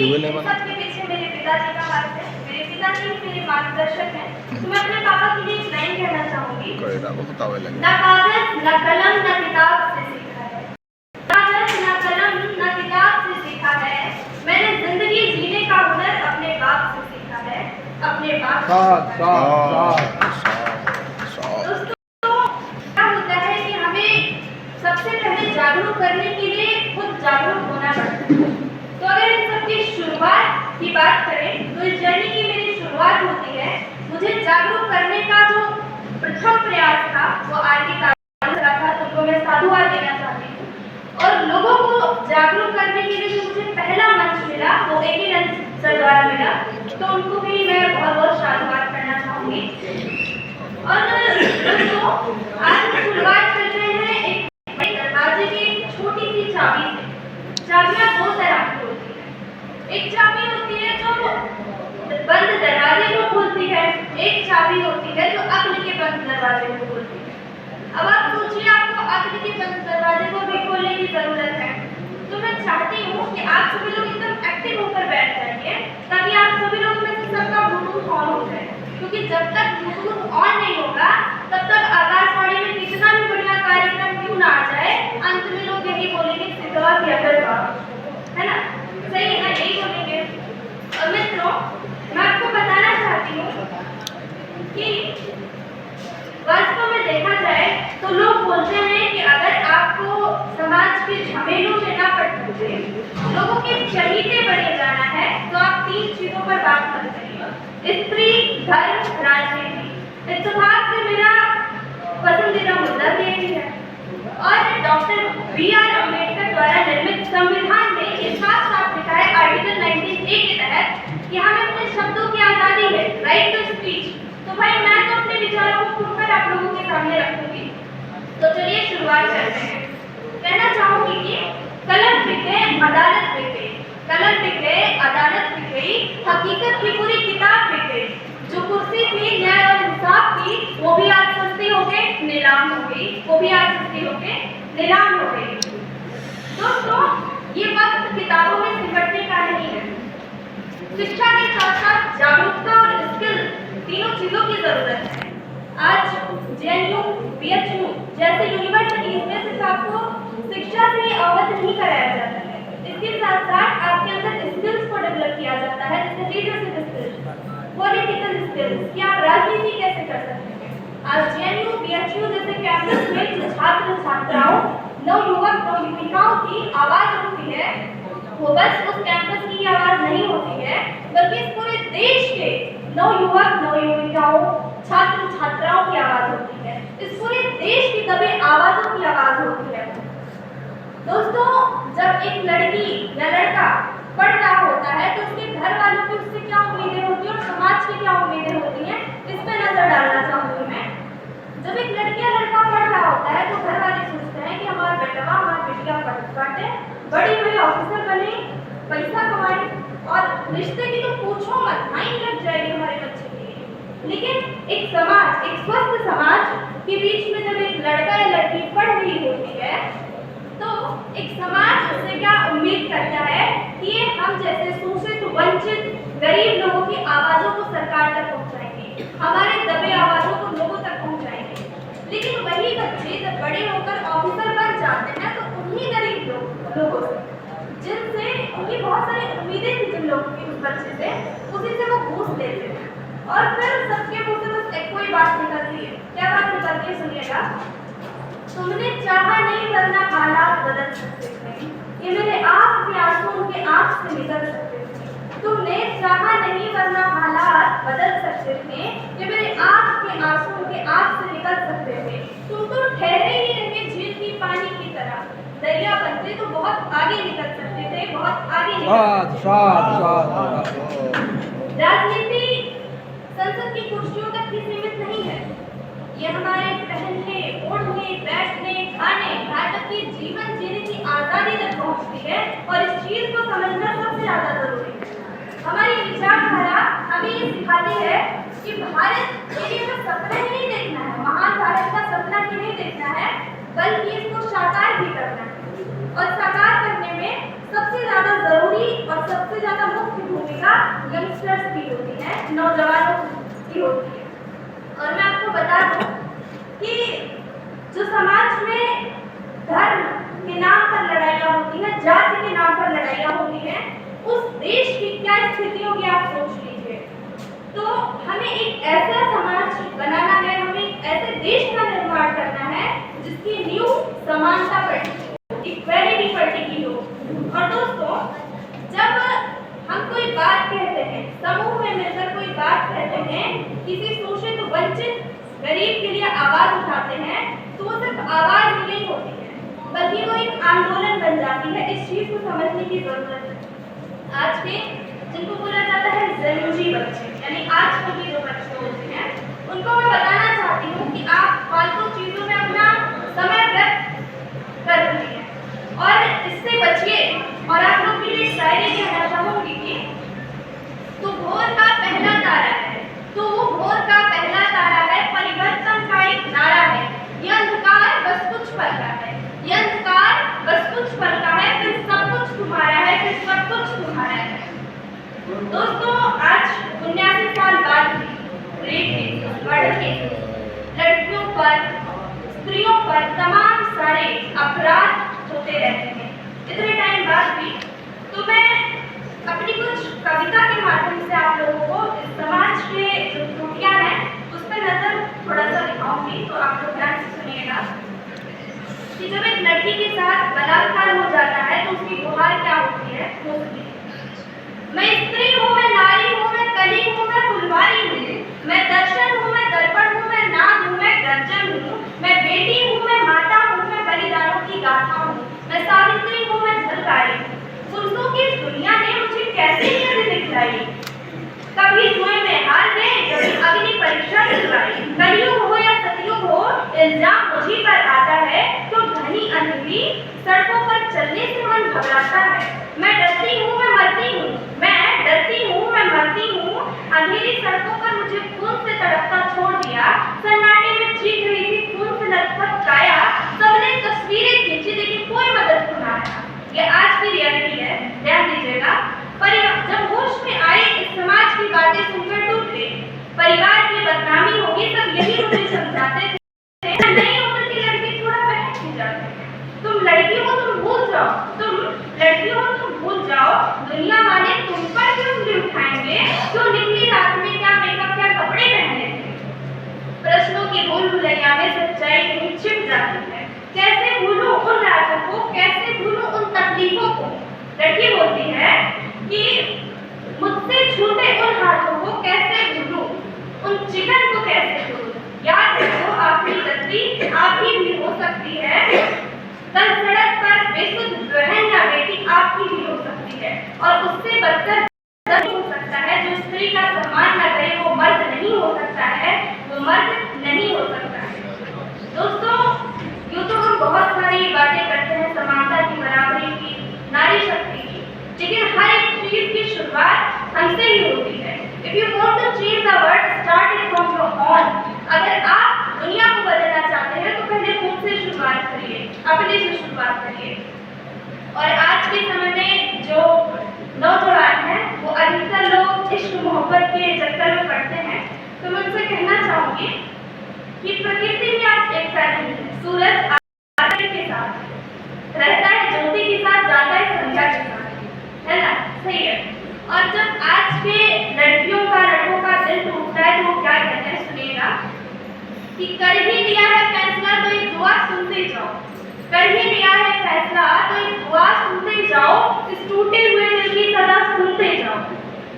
सबके पीछे मेरे पिताजी का हाथ है। मेरे पिताजी मेरे मार्गदर्शक हैं। तो मैं अपने पापा के लिए एक लाइन कहना चाहूँगी। ना कागज न कलम न किताब से सीखा है, कागज न कलम न किताब से सीखा है, मैंने जिंदगी जीने का हुनर अपने बाप से सीखा है, अपने बाप से सीखा है। दोस्तों, क्या होता है कि हमें सबसे पहले जागरूक करने के लिए खुद जागरूक होना पड़ता है। तो अगर इन सब की शुरुआत की बात करें तो इस जर्नी की मेरी शुरुआत होती है, मुझे जागरूक करने का जो प्रथम प्रयास था वो आरके काका था, तो मैं साधुवाद देना चाहती हूँ। और लोगों को जागरूक करने के लिए जो मुझे पहला मंच मिला वो AK नंद सर द्वारा मिला, तो उनको भी मैं बहुत बहुत साधुवाद करना चाहूँगी। और दोस्तों, आज हम शुरुआत करते हैं एक बड़े दरवाजे की छोटी सी चाबी से। चाबियां दो तरह की होती है, एक चाबी होती है जो बंद दरवाजे को खोलती है, एक चाबी होती है जो अक्ल के बंद दरवाजे को खोलती है। अब आप सोचिए, आपको अक्ल के बंद दरवाजे को भी खोलने की जरूरत है, तो मैं चाहती हूँ कि आप सभी लोग एकदम एक्टिव होकर बैठ जाइए ताकि आप सभी लोग में से सबका ब्लूटूथ ऑन हो जाए, क्योंकि जब तक ब्लूटूथ ऑन नहीं होगा तब तक आकाशवाणी में कितना भी बढ़िया कार्यक्रम क्यों ना आ जाए, अंत में लोग यही बोलेंगे सिद्धवा की अकल का, है ना? सही है, यही बोलेंगे। और मित्रों, मैं आपको बताना चाहती हूँ कि वास्तव में देखा जाए तो लोग बोलते हैं कि अगर आपको समाज के झमेलों में ना पड़ते, लोगों के चहीते बने जाना है, तो आप 3 चीजों पर बात मत करिए: स्त्री, धर्म, राजनीति। इत्तेफाक से मेरा पसंदीदा मुद्दा यही है। और डॉक्टर BR अम्बेडकर द्वारा निर्मित संविधान में ये साफ साफ लिखा है आर्टिकल 19A के तहत कि हमें अपने शब्दों की आजादी है, राइट टू स्पीच। तो भाई मैं तो अपने विचारों को खुलकर आप लोगों के सामने रखूंगी। तो चलिए शुरुआत करते हैं। कहना चाहूंगी कि कलम बिके अदालत बिक गई, कलम बिक गए अदालत बिक गई, हकीकत की पूरी किताब बिक गई। जो कुर्सी थी न्याय और इंसाफ की, वो भी आज सस्ती हो गई, नीलाम हो गई, वो भी आज सस्ती हो गई, नीलाम हो गई। दोस्तों, ये वक्त किताबों में सिमटने का नहीं है। शिक्षा के साथ साथ जागरूकता और स्किल, तीनों चीजों की जरूरत है। आज JNU, BHU जैसे यूनिवर्सिटीज में सिर्फ आपको शिक्षा से अवगत नहीं कराया जाता है, इसके साथ साथ आपके अंदर स्किल्स को डेवलप किया जाता है, जैसे लीडरशिप स्किल्स, पॉलिटिकल स्किल्स, कि आप राजनीति कैसे कर सकते हैं। आज JNU, BHU जैसे कैंपस में जो छात्र छात्राओं, नवयुवक नवयुविकाओं की आवाज उठती है, वो बस उस कैंपस की आवाज नहीं होती है, बल्कि इस पूरे देश के नवयुवक नवयुविकाओं, छात्र छात्राओं की आवाज होती है, इस पूरे देश की दबे आवाजों की आवाज होती है। दोस्तों, जब एक लड़की या लड़का पढ़ रहा होता है तो उसके घर वालों की उससे क्या उम्मीदें होती हैं और समाज की क्या उम्मीदें होती हैं, इस पर नजर डालना चाहूंगी मैं। जब एक लड़की या लड़का पढ़ रहा होता है तो घर वाले सोचते हैं कि हमारा बेटवा, हमारी बेटियां पढ़े, बड़ी हुई ऑफिसर बने, पैसा कमाए, और रिश्ते की तो पूछो मत, लाइन लग जाएगी हमारे बच्चे के लिए। लेकिन एक समाज, एक स्वस्थ समाज के बीच में जब एक लड़का या लड़की पढ़ रही होती है तो एक समाज उससे क्या उम्मीद करता है कि ये हम जैसे शोषित, वंचित, गरीब लोगों की आवाजों को सरकार तक पहुंचाएंगे, हमारे दबे आवाजों को लोगों तक पहुंचाएंगे। लेकिन वही बच्चे जब बड़े होकर ऑफिसर बन जाते हैं तो उन्हीं गरीब लोगों से, जिनसे उनकी बहुत सारी उम्मीदें थी जिन लोगों की उस बच्चे से, उसी से वो घूस लेते हैं। और फिर सबके मुंह से बस एक कोई बात निकलती है। क्या बात निकलती है, सुनिएगा। तुमने चाहा नहीं वरना हालात बदल सकते थे, ये मेरे आँख के आंसू उनके आँख से निकल सकते थे। तुमने चाहा नहीं वरना हालात बदल सकते थे, ये मेरे आँख के आंसू उनके आँख से निकल सकते थे। तुम तो ठहरे ही रहे झील की पानी की तरह, दरिया बनते तो बहुत आगे निकल सकते थे, बहुत आगे निकल सकते थे। राजनीति संसद की कुर्सियों तक ही सीमित नहीं है, ये हमारे पहनने, ओढ़ने, बैठने, खाने, यहाँ तक कि जीवन जीने की आजादी तक पहुँचती है। और इस चीज को समझना सबसे ज्यादा जरूरी है। हमारी विचारधारा हमें ये सिखाती है कि भारत के लिए हमें सपना ही नहीं देखना है, महान भारत का सपना ही नहीं देखना है, बल्कि इसको साकार भी करना है। और साकार करने में सबसे ज्यादा जरूरी और सबसे ज्यादा यंगस्टर्स की होती है, नौजवानों की होती है। और मैं आपको बता दूं कि जो समाज में धर्म के नाम पर लड़ाइयाँ होती हैं, जाति के नाम पर लड़ाइयाँ होती हैं, उस देश की क्या स्थिति होगी आप सोच लीजिए। तो हमें एक ऐसा समाज बनाना है, हमें एक ऐसे देश का निर्माण करना है जिसकी नींव समानता पर टिकी हो, इक्वालिटी पर टिकी हो। और दोस्तों, जब हम कोई बात कहते हैं, समूह में मिलकर कोई बात कहते हैं, किसी शोषित वंचित गरीब के लिए आवाज उठाते हैं, तो वो सिर्फ आवाज ही नहीं होती है, बल्कि वो एक आंदोलन बन जाती है। इस चीज को समझने की जरूरत है। आज के जिनको बोला जाता है ज़रूरी बच्चे, यानी आजकल के जो बच्चे होते हैं, उनको मैं बताना चाहती हूँ कि आप फालतू चीजों में अपना समय व्यर्थ कर रहे हैं और इससे बचिए। और आप लोग के लिए शायरी कहना चाहूंगी कि तो भोर का पहला तारा है, तो वो भोर का पहला तारा है, परिवर्तन का एक नारा है। यह अंधकार बस कुछ पल का है, यह अंधकार बस कुछ पल का है, फिर सब कुछ तुम्हारा है, फिर सब कुछ तुम्हारा है। दोस्तों, आज 79 साल बाद भी रेप केस, मर्डर केस, लड़कियों पर, स्त्रियों पर तमाम सारे अपराध होते रहते हैं इतने टाइम बाद भी। तो मैं अपनी कुछ कविता के माध्यम से आप लोगों को इस समाज के जो त्रुटियां हैं उस पर नजर थोड़ा सा दिखाऊंगी, तो आप लोग ध्यान से सुनिएगा कि जब एक लड़की के साथ बलात्कार हो जाता है तो उसकी गुहार क्या होती है, वो सुनिए। मैं स्त्री हूँ, मैं नारी हूँ, मैं कली हूँ, मैं फुलवारी हूँ, मैं दर्शन हूँ, मैं दर्पण हूँ, मैं नाद हूँ, मैं गर्जन हूँ, मैं बेटी हूँ, मैं माता हूँ, मैं बलिदानों की गाथा हूँ, मैं सावित्री हूँ, मैं झलकारी हूँ। पुरुषों की इस दुनिया ने मुझे कैसे कैसे दिखलाई, कभी जुए में हार गए, कभी अग्नि परीक्षा दिलवाई। कलयुग हो या सतयुग हो, इल्जाम मुझी पर आता है, तो घनी अंधेरी सड़कों पर चलने से मन घबराता है। मैं डरती हूँ, मैं मरती हूँ, मैं डरती हूँ, मैं मरती हूँ। अंधेरी सड़कों पर मुझे खून से तड़पता छोड़ दिया, सन्नाटे में चीख रही थी खून से लथपथ काया। सबने तस्वीरें खींची लेकिन कोई मदद को ना आया। ये आज की रियलिटी है, ध्यान दीजिएगा। जब होश में आए इस समाज की बातें सुनकर टूट गए, परिवार की बदनामी होगी, सब यही मुझे समझाते थे। नई उम्र की लड़की थोड़ा बहक हो जाती है, तुम लड़की हो, तुम भूल जाओ, तुम लड़की हो, तुम भूल जाओ, दुनिया वाले तुम पर क्यों उंगली उठाएंगे, क्यों निकली रात में क्या मेकअप, क्या कपड़े पहने थे। प्रश्नों की भूल भुलैया में सच्चाई कहीं छिप जाती है। कैसे भूलूं उन रातों को, कैसे भूलूं उन तकलीफों को। लड़की बोलती है कि मुझसे छूटे उन हाथों को कैसे भूलूं, उन चिकन को कैसे भूलूं। याद रखो, आपकी गलती आपकी भी हो सकती है, कल सड़क पर बेसुध बहन या बेटी आपकी भी हो सकती है, और उससे बदतर हो सकता है। जो स्त्री का सम्मान न करे वो मर्द नहीं हो सकता है, वो मर्द नहीं हो सकता है। दोस्तों, यूँ तो हम बहुत सारी बातें करते हैं समानता की, बराबरी की, नारी शक्ति की, लेकिन हर एक चीज की शुरुआत हमसे ही होती है। If you want to change the world, start it from your own. अगर आप दुनिया को बदलना चाहते हैं तो पहले खुद से शुरुआत करिए, अपने से शुरुआत करिए। और आज के समय में जो नौजवान हैं वो अधिकतर लोग इश्क मोहब्बत के चक्कर में पड़ते हैं, तो मैं उनसे कहना चाहूँगी कि प्रकृति भी आज एक सा नहीं है। सूरज आते के साथ रहता है, ज्योति के साथ जाता है, संध्या के साथ, है ना, सही है। और जब आज के लड़कियों का, लड़कों का दिल टूटता है तो वो क्या कहते हैं, सुनिएगा कि कर ही लिया है फैसला तो एक दुआ सुनते जाओ, कर ही लिया है फैसला तो एक दुआ सुनते जाओ, इस टूटे हुए दिल की सदा सुनते जाओ।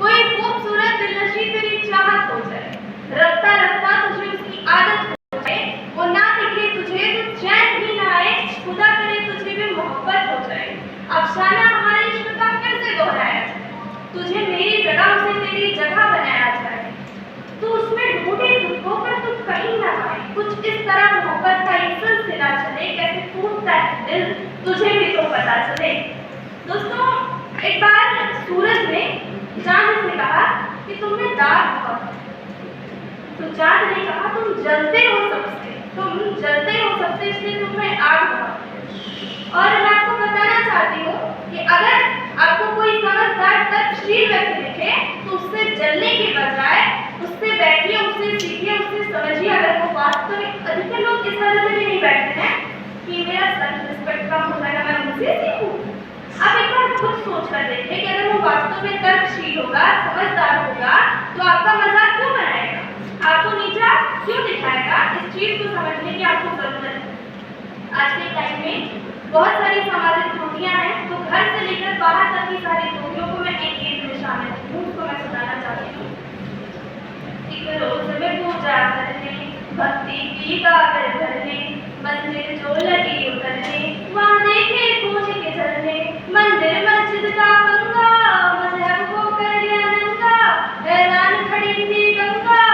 कोई खूबसूरत दिलनशी तेरी चाहत हो जाए, रफ्ता रफ्ता तुझे उसकी आदत हो जाए, वो ना दिखे तुझे तो चैन भी ना आए, खुदा करे तुझे भी मोहब्बत हो जाए। अफसाना हमारे इश्क का फिर से दोहराया जाए, तुझे मेरी जगह उसे तेरी जगह बनाया जाए। तू उसमें ढूंढे तुझको पर तू कहीं ना पाए, कुछ इस तरह मोहब्बत का एक सिलसिला चले, कैसे टूटता है दिल तुझे भी तो पता चले। दोस्तों, एक बार सूरज ने चांद से कहा कि तुमने दाग बहुत है, तो चांद ने कहा तुम जलते हो सबसे, तुम जलते हो सबसे, इसलिए तुम्हें आग बहुत है। और मैं आपको बताना चाहती हूँ कि अगर आपको कोई समझदार तर्कशील व्यक्ति दिखे उससे बैठिए, उससे सीखिए, उससे समझिए। अगर वो वास्तविक अधिकतर लोग इस वजह से भी नहीं बैठते हैं कि मेरा सेल्फ रिस्पेक्ट कम हो जाएगा, मैं उनसे सीखूं। आप एक बार खुद सोच कर देखिए कि अगर वो वास्तव में तर्कशील होगा, समझदार होगा, तो आपका मजाक क्यों बनाएगा, आपको नीचा क्यों दिखाएगा? इस चीज को समझने की आपको जरूरत है। आज के टाइम में बहुत सारी सामाजिक त्रुटियां हैं, तो घर से लेकर बाहर तक की सारी त्रुटियों को मैं एक गीत में शामिल हूँ, उसको मैं सुनाना चाहती हूँ। एक रोज में पूजा करने, भक्ति की गागर करने, मंदिर जो लगी उतरने, वहाँ देखे पूछ के चलने, मंदिर मस्जिद का पंगा, मजहब को कर दिया नंगा, हैरान खड़ी थी गंगा,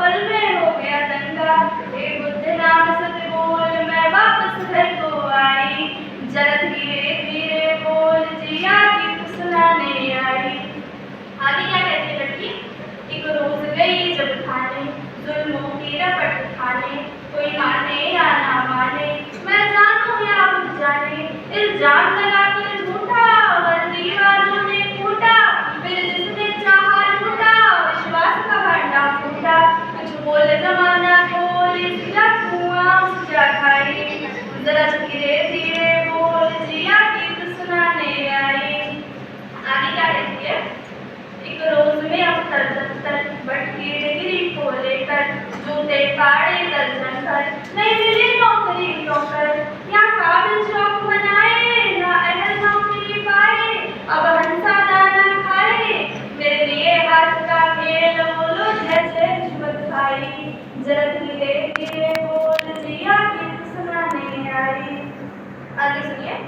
पल में हो गया दंगा। हे बुद्ध नाम सत बोल, मैं वापस घर को आई, जरा धीरे धीरे बोल, जिया की सुनाने आई। आगे क्या कहती है लड़की? एक रोज गई जब खाने, जुल्मों की रपट खाने, कोई माने या ना माने, मैं जानूं या बुझ जाने, इल्जाम लगा कर झूठा, वर्दी वालों ने कूटा, फिर जिसने चाहा झूठा, विश्वास का भांडा फूटा, कुछ बोल जमाना बोल, इसका कुआं क्या खाई, जरा धीरे धीरे बोल, जिया गीत सुनाने आई। आगे क्या कहती है? एक रोज में अफसर दफ्तर, बढ़ती डिग्री को लेकर, जूते पाड़े दर्जन भर, नहीं मिली नौकरी नौकर, या काबिल शौक मनाए, ना अहल नौकरी पाए, अब हंसा दाना खाए, मेरे लिए हाथ का खेल बोलो जैसे रिश्वत खाई, जरा धीरे धीरे बोल, जिया गीत सुनाने आई। आगे सुनिए।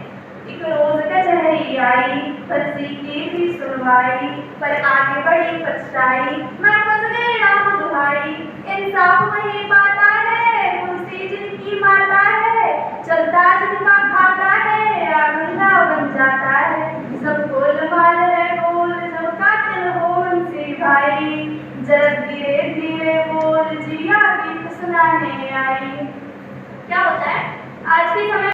एक रोज कचहरी आई, फर्जी की भी सुनवाई, पर आगे बढ़ी पछताई, मैं फंस गई राम दुहाई, इंसाफ वही पाता है, कुर्सी जिनकी माता है, चलता जिनका खाता है, आगंदा बन जाता है, सब गोलमाल है बोल, जो कातिल हो उनसे भाई, जरा धीरे धीरे बोल, जिया गीत सुनाने आई। क्या होता है आज के समय